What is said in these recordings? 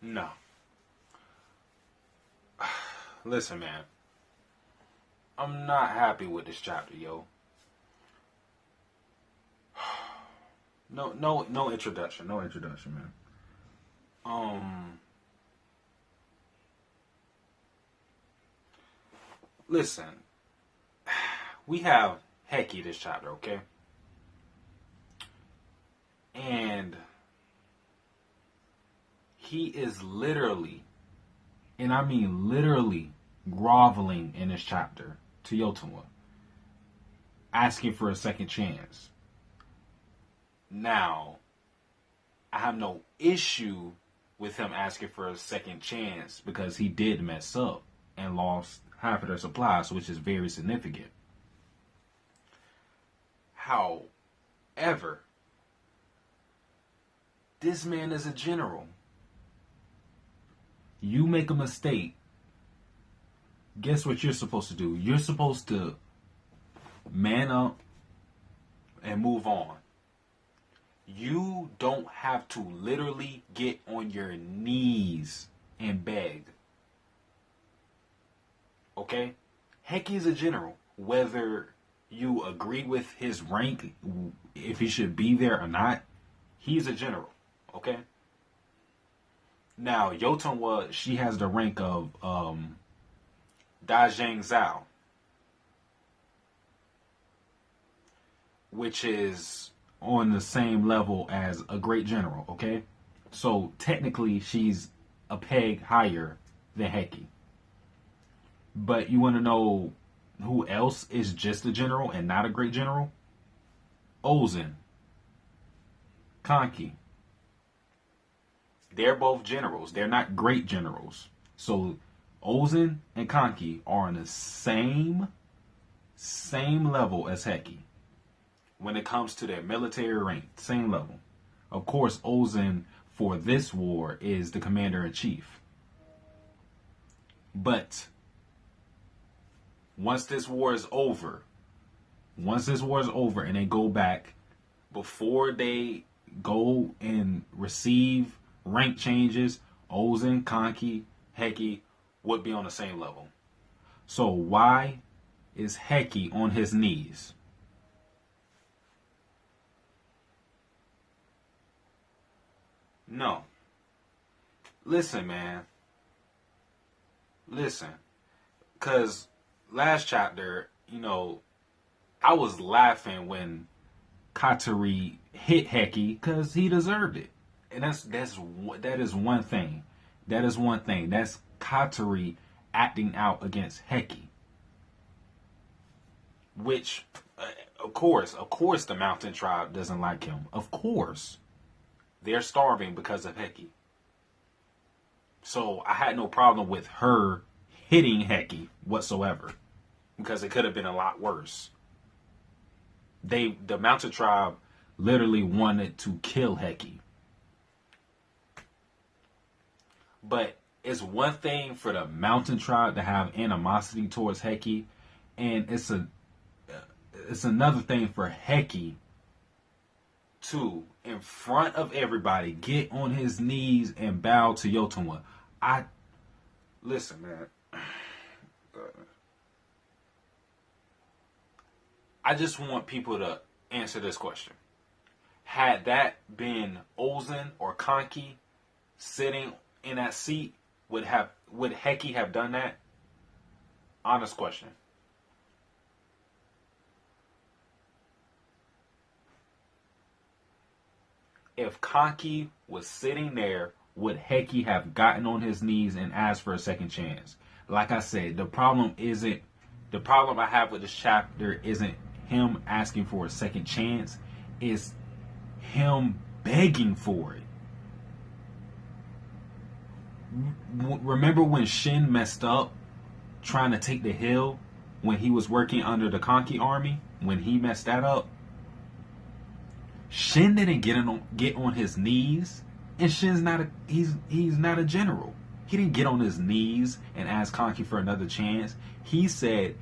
No. Listen, man. I'm not happy with this chapter, yo. No introduction. No introduction, man. Listen. We have Heki this chapter, okay? And he is literally, and I mean literally, groveling in this chapter to Yotunwa, asking for a second chance. Now, I have no issue with him asking for a second chance because he did mess up and lost half of their supplies, which is very significant. However, this man is a general. You make a mistake, guess what you're supposed to do? You're supposed to man up and move on. You don't have to literally get on your knees and beg. Okay? Heki is a general. Whether you agree with his rank, if he should be there or not, he's a general. Okay? Now, Yotunwa, she has the rank of Dajang Zhao, which is on the same level as a great general, okay? So technically she's a peg higher than Heki. But you want to know who else is just a general and not a great general? Ozen, Kanki. They're both generals. They're not great generals. So Ozen and Kanki are on the same level as Heki. When it comes to their military rank, same level. Of course, Ozen for this war is the commander-in-chief. But once this war is over and they go back, before they go and receive rank changes, Ozen, Kanki, Heki would be on the same level. So why is Heki on his knees? No. Listen, man. Listen. Because last chapter, I was laughing when Katari hit Heki because he deserved it. And that is one thing. That is one thing. That's Katari acting out against Heki. Which, of course, the mountain tribe doesn't like him. Of course. They're starving because of Heki. So I had no problem with her hitting Heki whatsoever. Because it could have been a lot worse. The mountain tribe literally wanted to kill Heki. But it's one thing for the mountain tribe to have animosity towards Heki. And it's another thing for Heki to, in front of everybody, get on his knees and bow to Yotunwa. Listen, man. I just want people to answer this question. Had that been Ozen or Kanki sitting in that seat, would Heki have done that? Honest question. If Kanki was sitting there, would Heki have gotten on his knees and asked for a second chance? Like I said, the problem I have with this chapter isn't him asking for a second chance, it's him begging for it. Remember when Shin messed up trying to take the hill when he was working under the Kanki army? When he messed that up? Shin didn't get on his knees, and Shin's he's not a general. He didn't get on his knees and ask Kanki for another chance. He said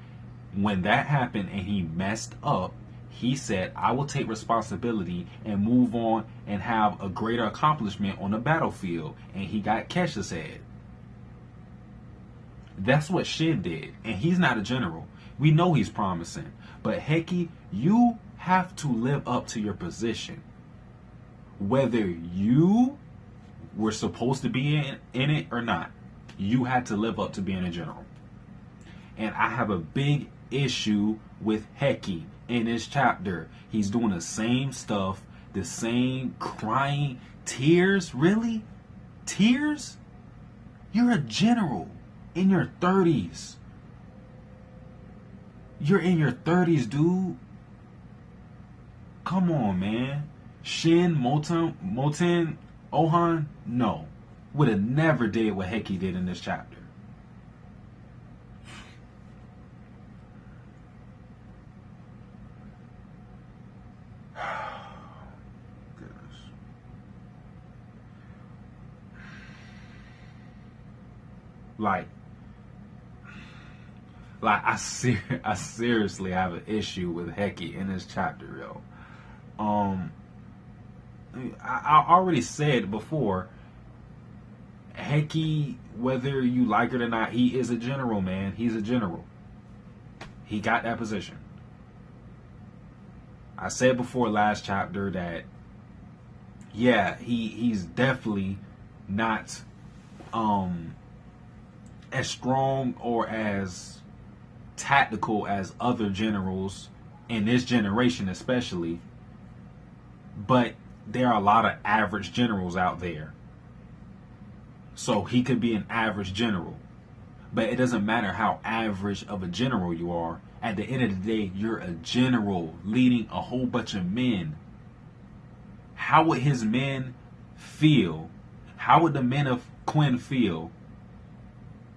when that happened and he messed up, he said, I will take responsibility and move on and have a greater accomplishment on the battlefield. And he got Kesha's head. That's what Shin did. And he's not a general. We know he's promising. But Heki, you have to live up to your position. Whether you were supposed to be in it or not, you had to live up to being a general. And I have a big issue with Heki in this chapter. He's doing the same stuff, the same crying. Tears? Really? Tears? You're a general in your 30s. You're in your 30s, dude. Come on, man. Shin, Moten, Ohan, no. Would have never did what Heki did in this chapter. Goodness. Like I seriously have an issue with Heki in this chapter, yo. I already said before, Heki, whether you like it or not, he is a general, man. He's a general. He got that position. I said before last chapter that, yeah, he's definitely not as strong or as tactical as other generals in this generation especially, but there are a lot of average generals out there, so he could be an average general. But it doesn't matter how average of a general you are. At the end of the day, you're a general leading a whole bunch of men. How would his men feel? How would the men of Quinn feel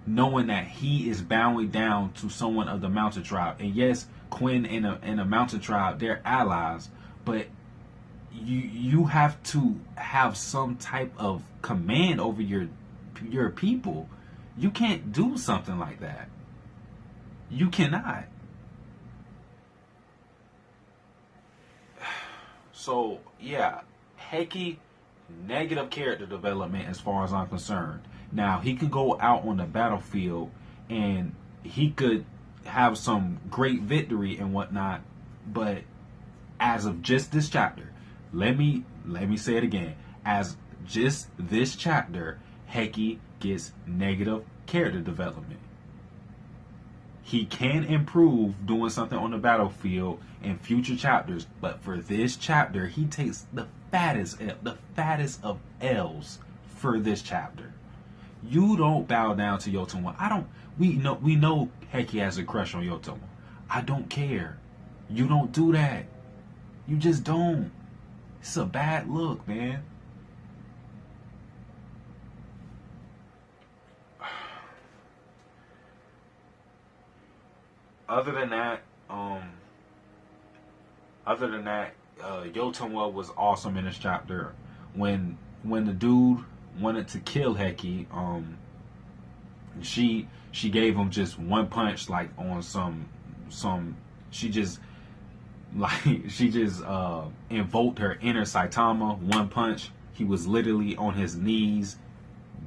knowing that he is bowing down to someone of the mountain tribe? And yes, Quinn and a mountain tribe, they're allies, but you have to have some type of command over your people. You can't do something like that. You cannot. So yeah, Heki, negative character development as far as I'm concerned. Now, he could go out on the battlefield and he could have some great victory and whatnot, but as of just this chapter, let me say it again. As just this chapter, Heki gets negative character development. He can improve doing something on the battlefield in future chapters, but for this chapter, he takes the fattest of L's for this chapter. You don't bow down to Yotomo. We know Heki has a crush on Yotomo. I don't care. You don't do that. You just don't. It's a bad look, man. Other than that, Yotomo was awesome in this chapter. When the dude wanted to kill Heki, she gave him just one punch, like on some she just invoked her inner Saitama. One punch, he was literally on his knees,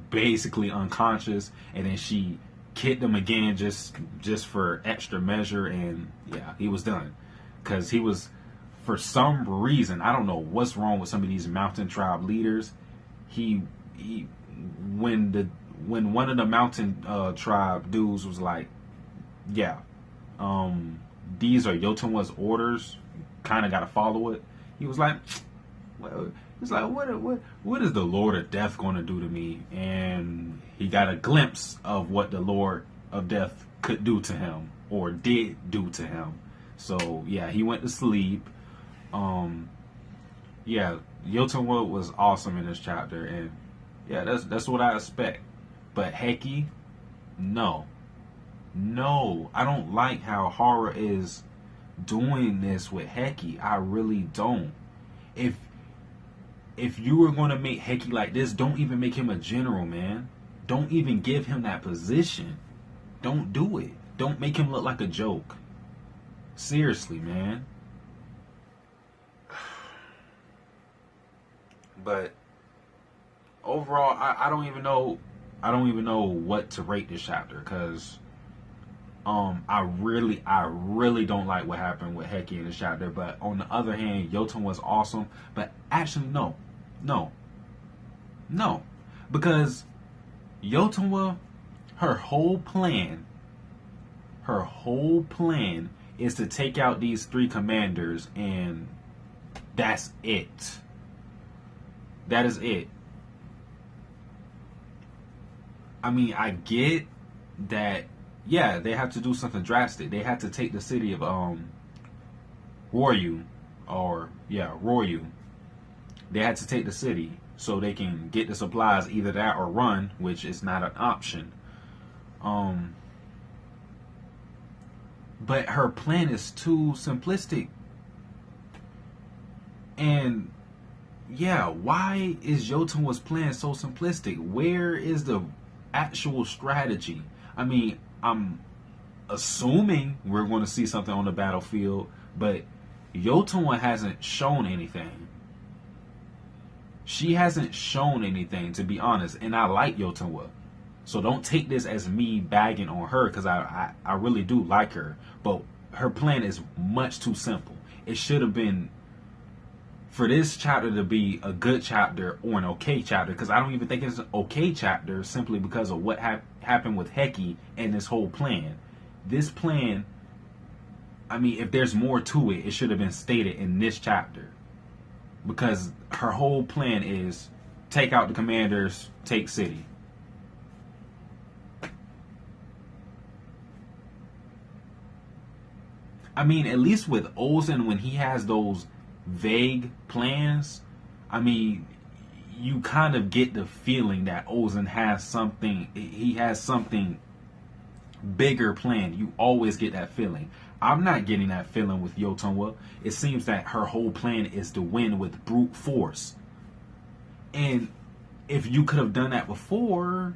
basically unconscious, and then she kicked him again just for extra measure, and yeah, he was done. Because he was, for some reason, I don't know what's wrong with some of these mountain tribe leaders, when one of the mountain tribe dudes was like, yeah, these are Yotomo's orders, kind of got to follow it. He was like, well, it's like, what is the Lord of Death going to do to me? And he got a glimpse of what the Lord of Death could do to him, or did do to him. So yeah, he went to sleep. Yeah, Yotomo was awesome in this chapter, and yeah, that's what I expect. But Heki, no, I don't like how horror is doing this with Heki. I really don't. If you were going to make Heki like this, don't even make him a general, man. Don't even give him that position. Don't do it. Don't make him look like a joke. Seriously, man. But overall, I don't even know. I don't even know what to rate this chapter because I really don't like what happened with Heki in this chapter. But on the other hand, Yotun was awesome. But actually, no, because Yotunwa, her whole plan is to take out these 3 commanders, and that's it. That is it. I mean, I get that, yeah, they have to do something drastic. They have to take the city of Roryu, Roryu. They had to take the city so they can get the supplies, either that or run, which is not an option. But her plan is too simplistic. And yeah, why is Yotunwa's plan so simplistic? Where is the actual strategy? I mean, I'm assuming we're going to see something on the battlefield, but Yotunwa hasn't shown anything. She hasn't shown anything, to be honest, and I like Yotunwa. So don't take this as me bagging on her, because I really do like her. But her plan is much too simple. It should have been, for this chapter to be a good chapter or an okay chapter, because I don't even think it's an okay chapter simply because of what happened with Heki and this whole plan. This plan, I mean, if there's more to it, it should have been stated in this chapter. Because her whole plan is take out the commanders, take city. I mean, at least with Ozen, when he has those vague plans, I mean, you kind of get the feeling that Ozen has something, he has something bigger planned. You always get that feeling. I'm not getting that feeling with Yotunwa. It seems that her whole plan is to win with brute force. And if you could have done that before,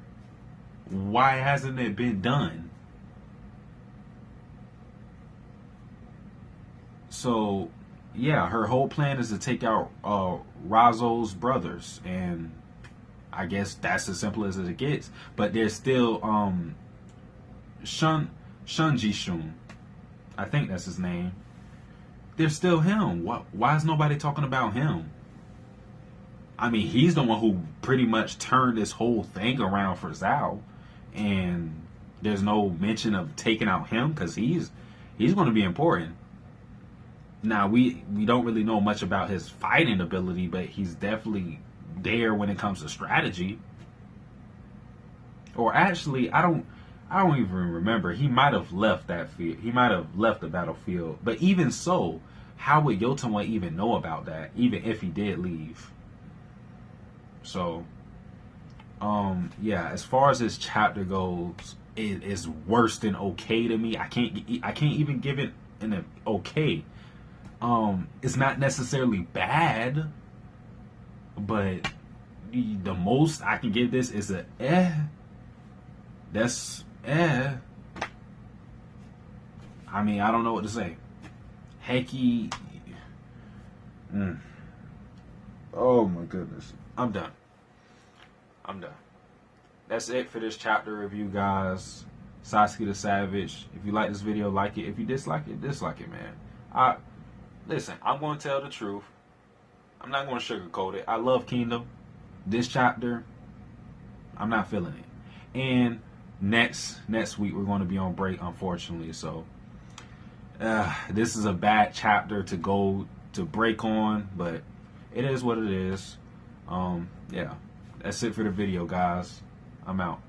why hasn't it been done? So, yeah, her whole plan is to take out Razo's brothers, and I guess that's as simple as it gets. But there's still Shunji-shun. I think that's his name. There's still him. Why is nobody talking about him? I mean, he's the one who pretty much turned this whole thing around for Zhao, and there's no mention of taking out him because he's going to be important. Now, we don't really know much about his fighting ability, but he's definitely there when it comes to strategy. Or actually, I don't even remember. He might have left that field. He might have left the battlefield. But even so, how would Yotunwa even know about that, even if he did leave? So, yeah, as far as this chapter goes, it is worse than okay to me. I can't even give it an okay. It's not necessarily bad, but the most I can give this is a That's I mean, I don't know what to say. Heki. Oh my goodness. I'm done. That's it for this chapter review, guys. Sasuke the Savage. If you like this video, like it. If you dislike it, dislike it, man. Listen, I'm going to tell the truth. I'm not going to sugarcoat it. I love Kingdom. This chapter, I'm not feeling it. And next week, we're going to be on break, unfortunately. So, this is a bad chapter to go to break on, but it is what it is. Yeah, that's it for the video, guys. I'm out.